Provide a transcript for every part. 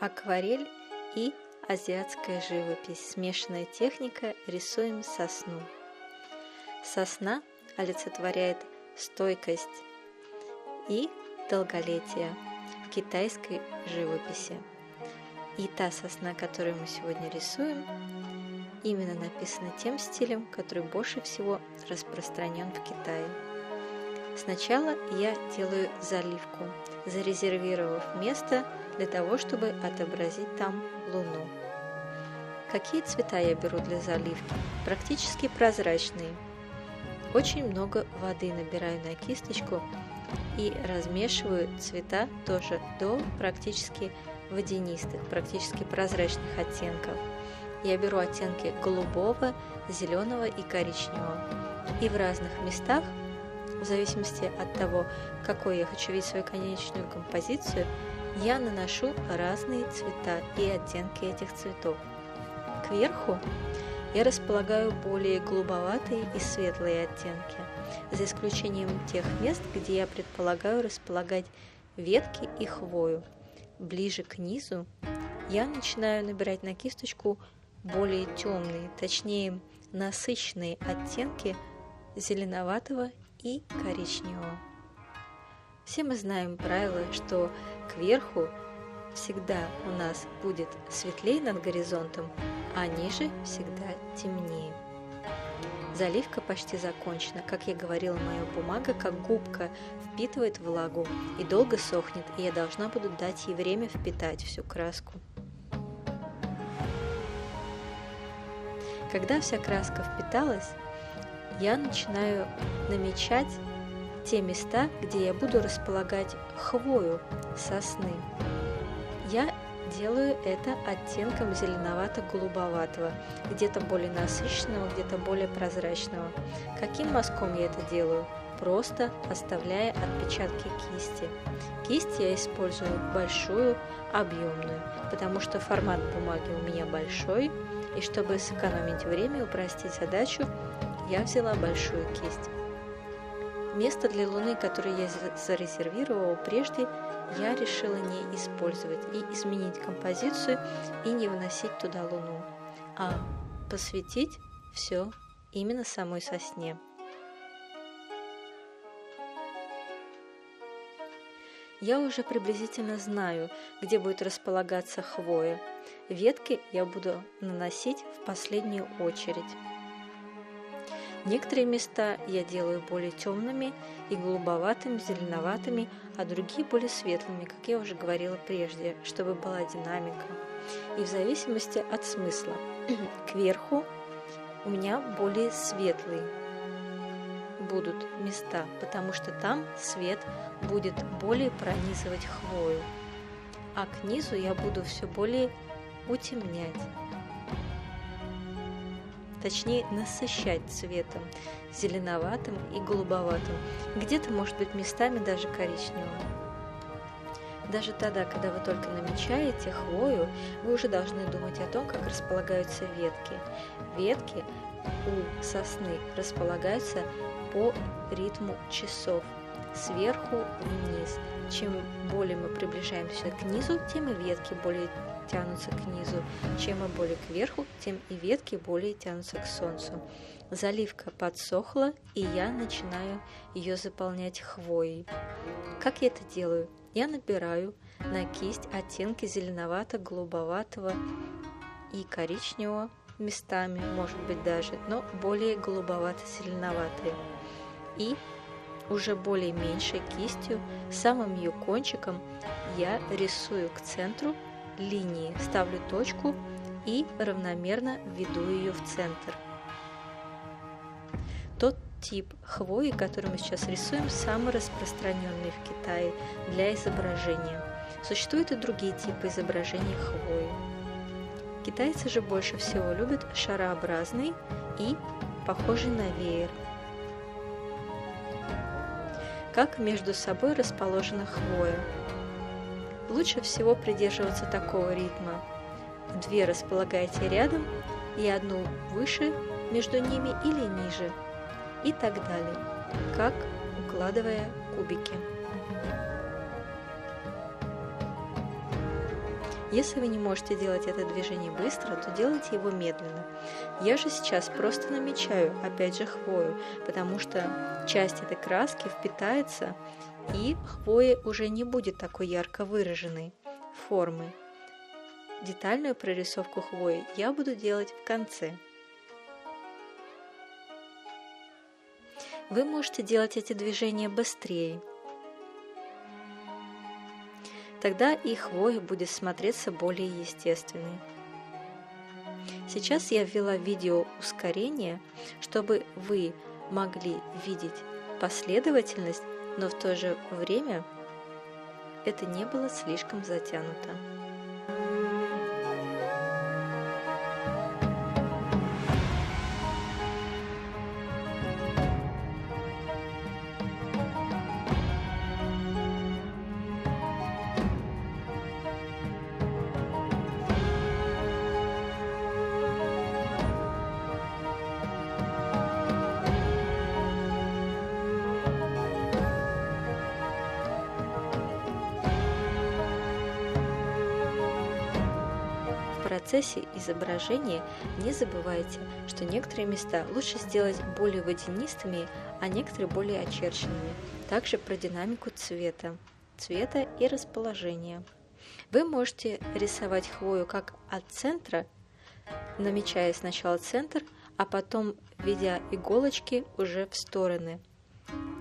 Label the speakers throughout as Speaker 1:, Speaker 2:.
Speaker 1: Акварель и азиатская живопись. Смешанная техника. Рисуем сосну. Сосна олицетворяет стойкость и долголетие в китайской живописи. И та сосна, которую мы сегодня рисуем, именно написана тем стилем, который больше всего распространен в Китае. Сначала я делаю заливку, зарезервировав место для того, чтобы отобразить там луну. Какие цвета я беру для заливки? Практически прозрачные. Очень много воды набираю на кисточку и размешиваю цвета тоже до практически водянистых, практически прозрачных оттенков. Я беру оттенки голубого, зеленого и коричневого. И в разных местах, в зависимости от того, какой я хочу видеть свою конечную композицию, я наношу разные цвета и оттенки этих цветов. Кверху я располагаю более голубоватые и светлые оттенки, за исключением тех мест, где я предполагаю располагать ветки и хвою. Ближе к низу я начинаю набирать на кисточку более темные, точнее насыщенные оттенки зеленоватого и коричневого. Все мы знаем правило, что кверху всегда у нас будет светлее над горизонтом, а ниже всегда темнее. Заливка почти закончена. Как я говорила, моя бумага, как губка, впитывает влагу и долго сохнет, и я должна буду дать ей время впитать всю краску. Когда вся краска впиталась, я начинаю намечать те места, где я буду располагать хвою сосны. Я делаю это оттенком зеленовато-голубоватого, где-то более насыщенного, где-то более прозрачного. Каким мазком я это делаю? Просто оставляя отпечатки кисти. Кисть я использую большую, объемную, потому что формат бумаги у меня большой, и чтобы сэкономить время и упростить задачу, я взяла большую кисть. Место для луны, которое я зарезервировала прежде, я решила не использовать и изменить композицию и не выносить туда луну, а посвятить все именно самой сосне. Я уже приблизительно знаю, где будет располагаться хвоя. Ветки я буду наносить в последнюю очередь. Некоторые места я делаю более темными и голубоватыми, зеленоватыми, а другие более светлыми, как я уже говорила прежде, чтобы была динамика. И в зависимости от смысла. Кверху у меня более светлые будут места, потому что там свет будет более пронизывать хвою, а к низу я буду все более утемнять. Точнее, насыщать цветом, зеленоватым и голубоватым, где-то, может быть, местами даже коричневым. Даже тогда, когда вы только намечаете хвою, вы уже должны думать о том, как располагаются ветки. Ветки у сосны располагаются по ритму часов, сверху вниз. Чем более мы приближаемся к низу, тем и ветки более тянутся к низу. Чем мы более кверху, тем и ветки более тянутся к солнцу. Заливка подсохла, и я начинаю ее заполнять хвоей. Как я это делаю? Я набираю на кисть оттенки зеленовато-голубоватого и коричневого местами, может быть даже, но более голубовато-зеленоватые. И уже более меньшей кистью, самым ее кончиком я рисую к центру линии, ставлю точку и равномерно веду ее в центр. Тот тип хвои, который мы сейчас рисуем, самый распространенный в Китае для изображения. Существуют и другие типы изображения хвои. Китайцы же больше всего любят шарообразный и похожий на веер. Как между собой расположена хвоя? Лучше всего придерживаться такого ритма. Две располагайте рядом и одну выше между ними или ниже. И так далее, как укладывая кубики. Если вы не можете делать это движение быстро, то делайте его медленно. Я же сейчас просто намечаю, опять же, хвою, потому что часть этой краски впитается, и хвоя уже не будет такой ярко выраженной формы. Детальную прорисовку хвои я буду делать в конце. Вы можете делать эти движения быстрее. Тогда и хвоя будет смотреться более естественной. Сейчас я ввела видео ускорение, чтобы вы могли видеть последовательность, но в то же время это не было слишком затянуто. В процессе изображения не забывайте, что некоторые места лучше сделать более водянистыми, а некоторые более очерченными. Также про динамику цвета и расположения. Вы можете рисовать хвою как от центра, намечая сначала центр, а потом введя иголочки уже в стороны,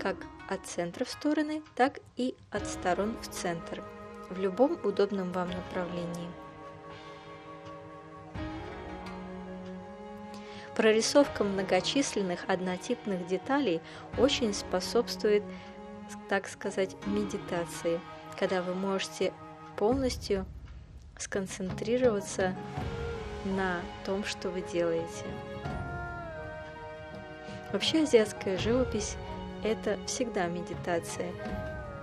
Speaker 1: как от центра в стороны, так и от сторон в центр, в любом удобном вам направлении. Прорисовка многочисленных однотипных деталей очень способствует, так сказать, медитации, когда вы можете полностью сконцентрироваться на том, что вы делаете. Вообще азиатская живопись – это всегда медитация.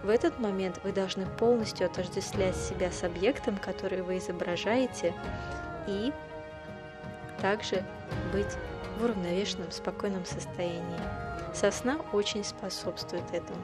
Speaker 1: В этот момент вы должны полностью отождествлять себя с объектом, который вы изображаете, и также быть в уравновешенном, спокойном состоянии. Сосна очень способствует этому.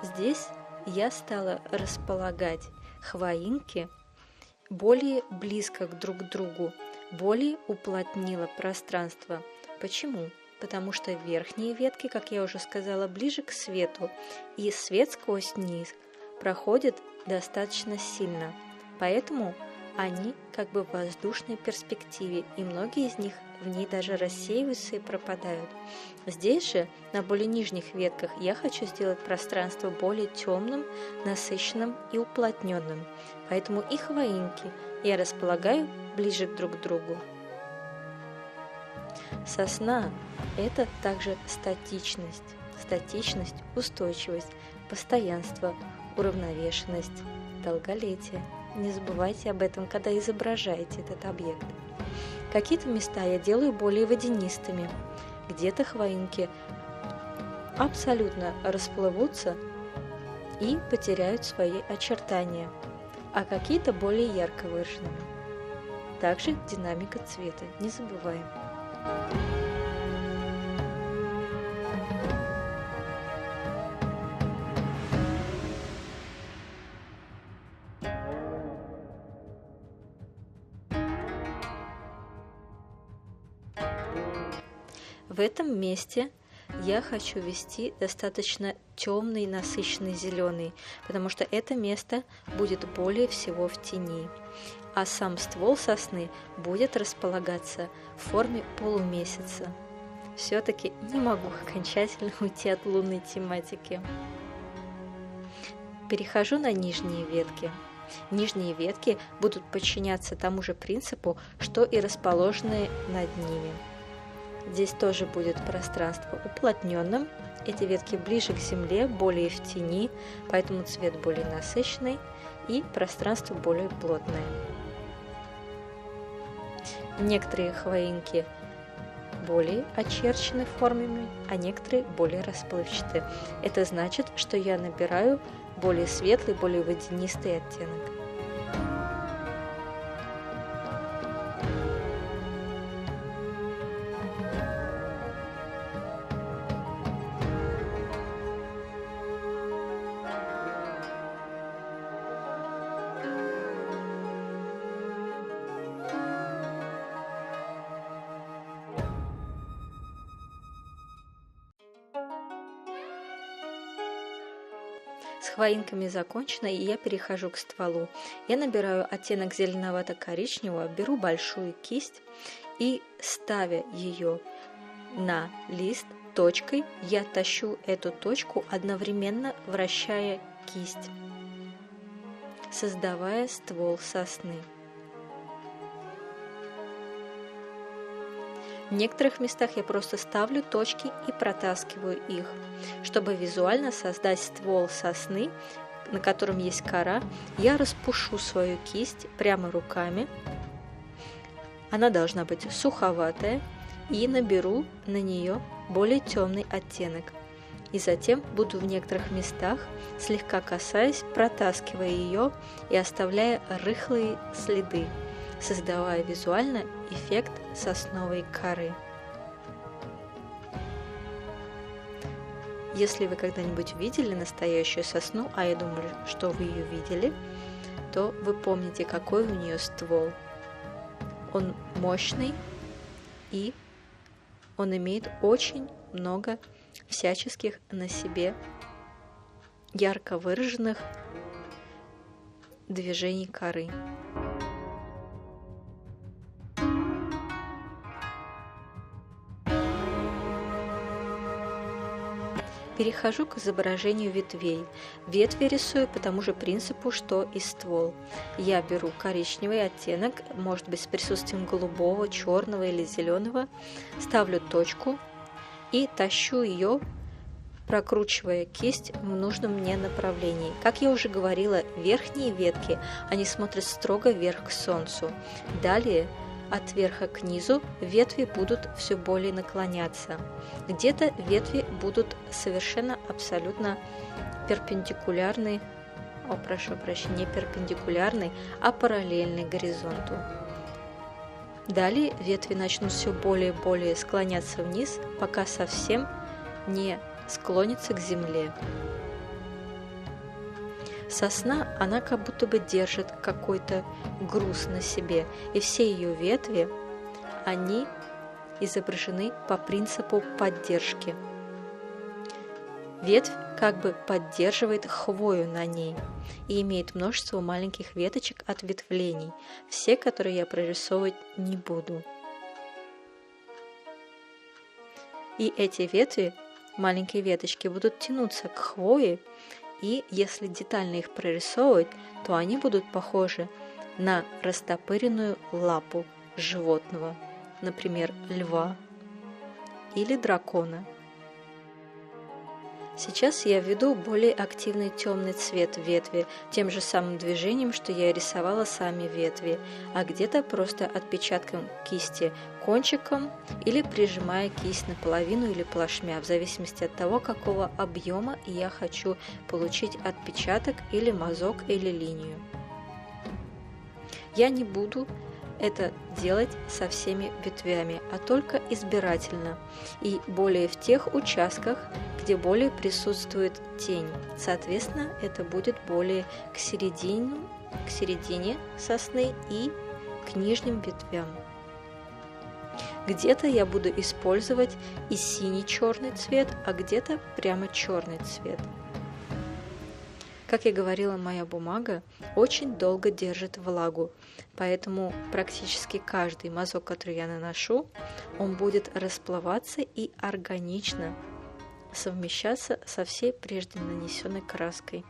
Speaker 1: Здесь я стала располагать хвоинки более близко друг к другу, более уплотнила пространство. Почему? Потому что верхние ветки, как я уже сказала, ближе к свету, и свет сквозь них проходит достаточно сильно. Поэтому они как бы в воздушной перспективе, и многие из них в ней даже рассеиваются и пропадают. Здесь же, на более нижних ветках, я хочу сделать пространство более темным, насыщенным и уплотненным. Поэтому и хвоинки я располагаю ближе друг к другу. Сосна – это также статичность, устойчивость, постоянство, уравновешенность, долголетие. Не забывайте об этом, когда изображаете этот объект. Какие-то места я делаю более водянистыми, где-то хвоинки абсолютно расплывутся и потеряют свои очертания, а какие-то более ярко выраженными. Также динамика цвета, не забываем. В этом месте я хочу ввести достаточно темный, насыщенный зеленый, потому что это место будет более всего в тени, а сам ствол сосны будет располагаться в форме полумесяца. Все-таки не могу окончательно уйти от лунной тематики. Перехожу на нижние ветки. Нижние ветки будут подчиняться тому же принципу, что и расположенные над ними. Здесь тоже будет пространство уплотненным, эти ветки ближе к земле, более в тени, поэтому цвет более насыщенный и пространство более плотное. Некоторые хвоинки более очерчены формами, а некоторые более расплывчатые. Это значит, что я набираю более светлый, более водянистый оттенок. С хвоинками закончено, и я перехожу к стволу. Я набираю оттенок зеленовато-коричневого, беру большую кисть и, ставя ее на лист точкой, я тащу эту точку, одновременно вращая кисть, создавая ствол сосны. В некоторых местах я просто ставлю точки и протаскиваю их, чтобы визуально создать ствол сосны, на котором есть кора. Я распушу свою кисть прямо руками. Она должна быть суховатая, и наберу на нее более темный оттенок. И затем буду в некоторых местах, слегка касаясь, протаскивая ее и оставляя рыхлые следы, создавая визуально эффект сосновой коры. Если вы когда-нибудь видели настоящую сосну, а я думаю, что вы ее видели, то вы помните, какой у нее ствол. Он мощный, и он имеет очень много всяческих на себе ярко выраженных движений коры. Перехожу к изображению ветвей. Ветви рисую по тому же принципу, что и ствол. Я беру коричневый оттенок, может быть с присутствием голубого, черного или зеленого, ставлю точку и тащу ее, прокручивая кисть в нужном мне направлении. Как я уже говорила, верхние ветки, они смотрят строго вверх к солнцу. Далее от верха к низу ветви будут все более наклоняться. Где-то ветви будут совершенно абсолютно перпендикулярны, не перпендикулярны, а параллельны горизонту. Далее ветви начнут все более и более склоняться вниз, пока совсем не склонится к земле. Сосна, она как будто бы держит какой-то груз на себе, и все ее ветви, они изображены по принципу поддержки. Ветвь как бы поддерживает хвою на ней и имеет множество маленьких веточек ответвлений, все, которые я прорисовывать не буду. И эти ветви, маленькие веточки, будут тянуться к хвое, и если детально их прорисовывать, то они будут похожи на растопыренную лапу животного, например, льва или дракона. Сейчас я введу более активный темный цвет ветви тем же самым движением, что я рисовала сами ветви, а где-то просто отпечатком кисти кончиком или прижимая кисть наполовину или плашмя, в зависимости от того, какого объема я хочу получить отпечаток или мазок или линию. Я не буду это делать со всеми ветвями, а только избирательно и более в тех участках, где более присутствует тень. Соответственно, это будет более к середине сосны и к нижним ветвям. Где-то я буду использовать и синий-черный цвет, а где-то прямо черный цвет. Как я говорила, моя бумага очень долго держит влагу, поэтому практически каждый мазок, который я наношу, он будет расплываться и органично совмещаться со всей прежде нанесенной краской.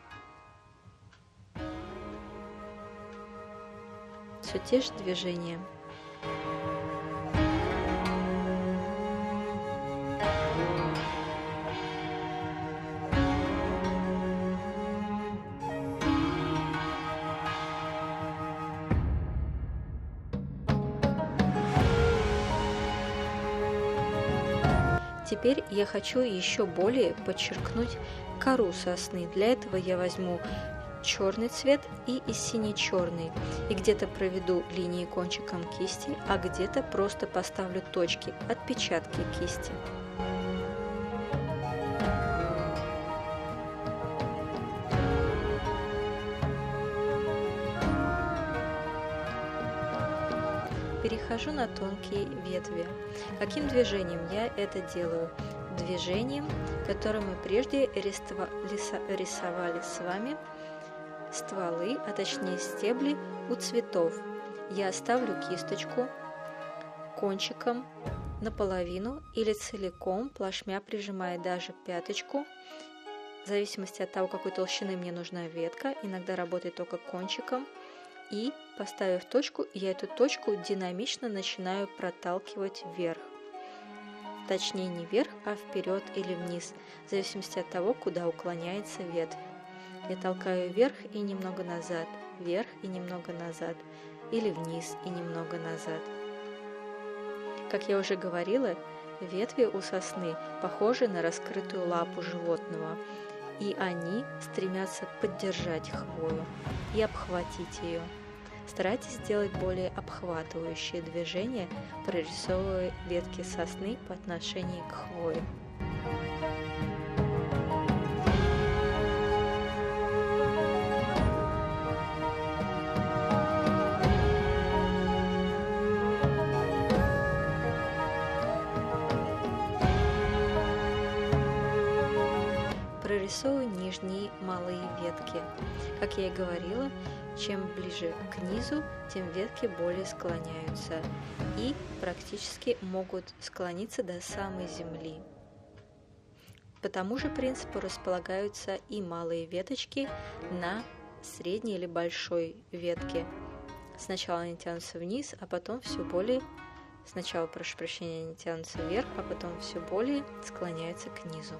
Speaker 1: Все те же движения. Теперь я хочу еще более подчеркнуть кору сосны. Для этого я возьму черный цвет и синий-черный. И где-то проведу линии кончиком кисти, а где-то просто поставлю точки, отпечатки кисти. Перехожу на тонкие ветви. Каким движением я это делаю? Движением, которым мы прежде рисовали с вами стволы, а точнее стебли у цветов. Я ставлю кисточку кончиком наполовину или целиком, плашмя прижимая даже пяточку. В зависимости от того, какой толщины мне нужна ветка, иногда работает только кончиком. И, поставив точку, я эту точку динамично начинаю проталкивать вверх. Точнее не вверх, а вперед или вниз, в зависимости от того, куда уклоняется ветвь. Я толкаю вверх и немного назад, вверх и немного назад, или вниз и немного назад. Как я уже говорила, ветви у сосны похожи на раскрытую лапу животного, и они стремятся поддержать хвою и обхватить ее. Старайтесь сделать более обхватывающие движения, прорисовывая ветки сосны по отношению к хвое. Прорисовываю нижние малые ветки. Как я и говорила, чем ближе к низу, тем ветки более склоняются и практически могут склониться до самой земли. По тому же принципу располагаются и малые веточки на средней или большой ветке. Сначала они тянутся вниз, а потом все более... Сначала, прошу прощения, они тянутся вверх, а потом все более склоняются к низу.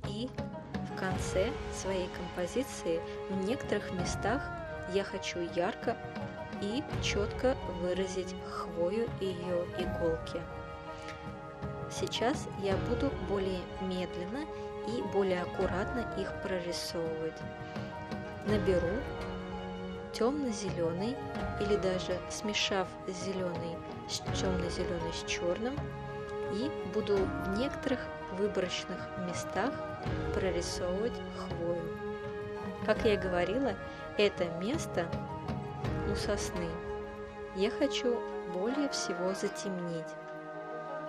Speaker 1: И в конце своей композиции в некоторых местах я хочу ярко и четко выразить хвою и ее иголки. Сейчас я буду более медленно и более аккуратно их прорисовывать. Наберу темно-зеленый или даже смешав зеленый с темно-зеленый с черным и буду в некоторых выборочных местах прорисовывать хвою. Как я говорила, это место у сосны я хочу более всего затемнить.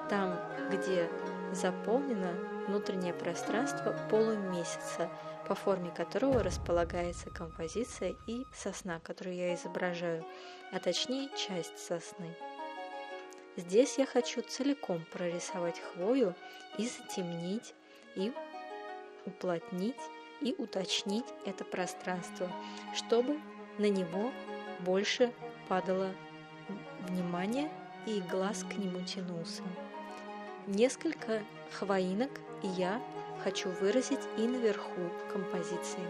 Speaker 1: Там, где заполнено внутреннее пространство полумесяца, по форме которого располагается композиция и сосна, которую я изображаю, а точнее часть сосны. Здесь я хочу целиком прорисовать хвою и затемнить, и уплотнить, и уточнить это пространство, чтобы на него больше падало внимание и глаз к нему тянулся. Несколько хвоинок я хочу выразить и наверху композиции.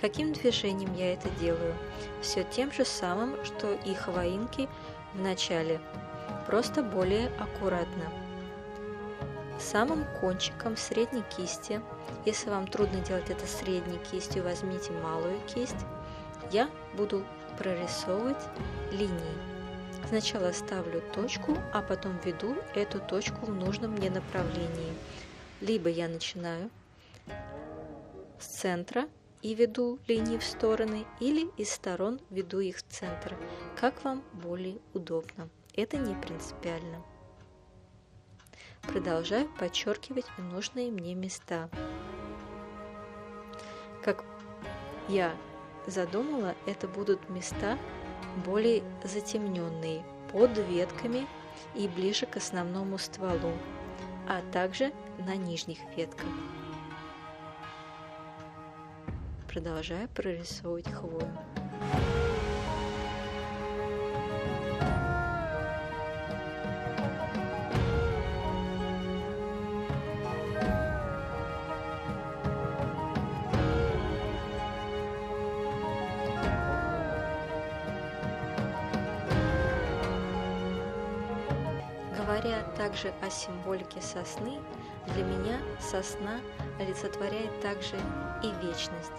Speaker 1: Каким движением я это делаю? Все тем же самым, что и хвоинки в начале, просто более аккуратно. Самым кончиком средней кисти, если вам трудно делать это средней кистью, возьмите малую кисть, я буду прорисовывать линии. Сначала ставлю точку, а потом веду эту точку в нужном мне направлении. Либо я начинаю с центра и веду линии в стороны, или из сторон веду их в центр, как вам более удобно. Это не принципиально. Продолжаю подчеркивать нужные мне места. Как я задумала, это будут места более затемненные, под ветками и ближе к основному стволу, а также на нижних ветках. Продолжаю прорисовывать хвою. Говоря также о символике сосны, для меня сосна олицетворяет также и вечность,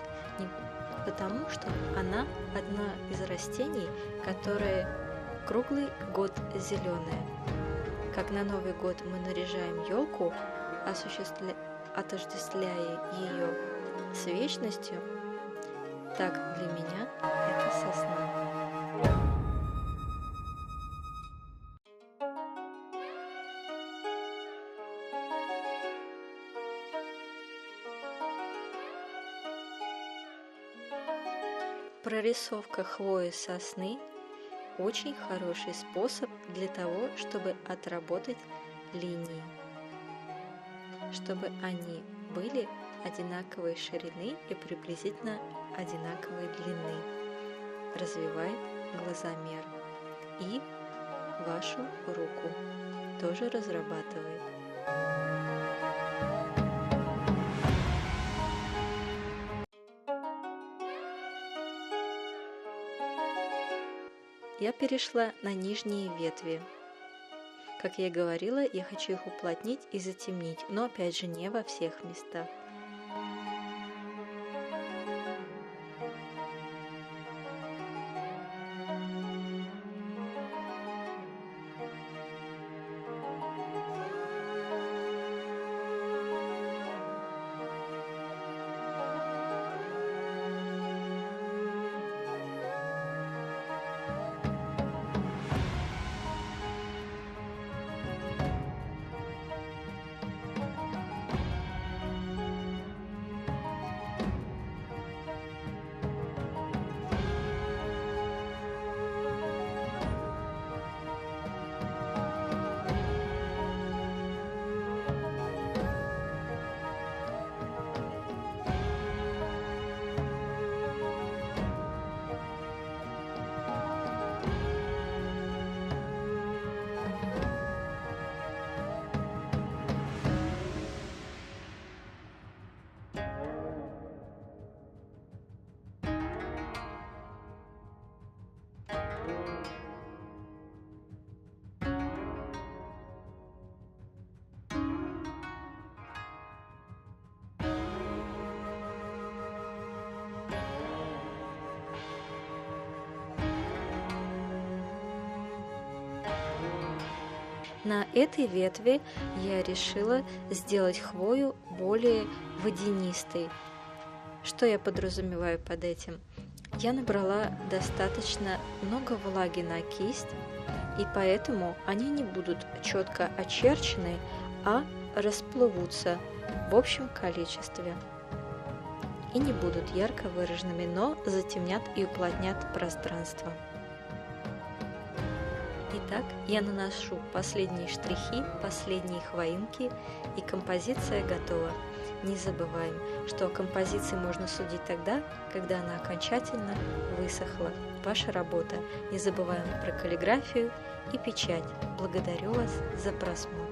Speaker 1: потому что она одна из растений, которая круглый год зеленая. Как на Новый год мы наряжаем елку, отождествляя ее с вечностью, так для меня это сосна. Прорисовка хвои сосны – очень хороший способ для того, чтобы отработать линии, чтобы они были одинаковой ширины и приблизительно одинаковой длины. Развивает глазомер. И вашу руку тоже разрабатывает. Я перешла на нижние ветви. Как я и говорила, я хочу их уплотнить и затемнить, но опять же не во всех местах. На этой ветви я решила сделать хвою более водянистой. Что я подразумеваю под этим? Я набрала достаточно много влаги на кисть, и поэтому они не будут четко очерчены, а расплывутся в общем количестве и не будут ярко выраженными, но затемнят и уплотнят пространство. Итак, я наношу последние штрихи, последние хвоинки, и композиция готова. Не забываем, что о композиции можно судить тогда, когда она окончательно высохла. Ваша работа. Не забываем про каллиграфию и печать. Благодарю вас за просмотр.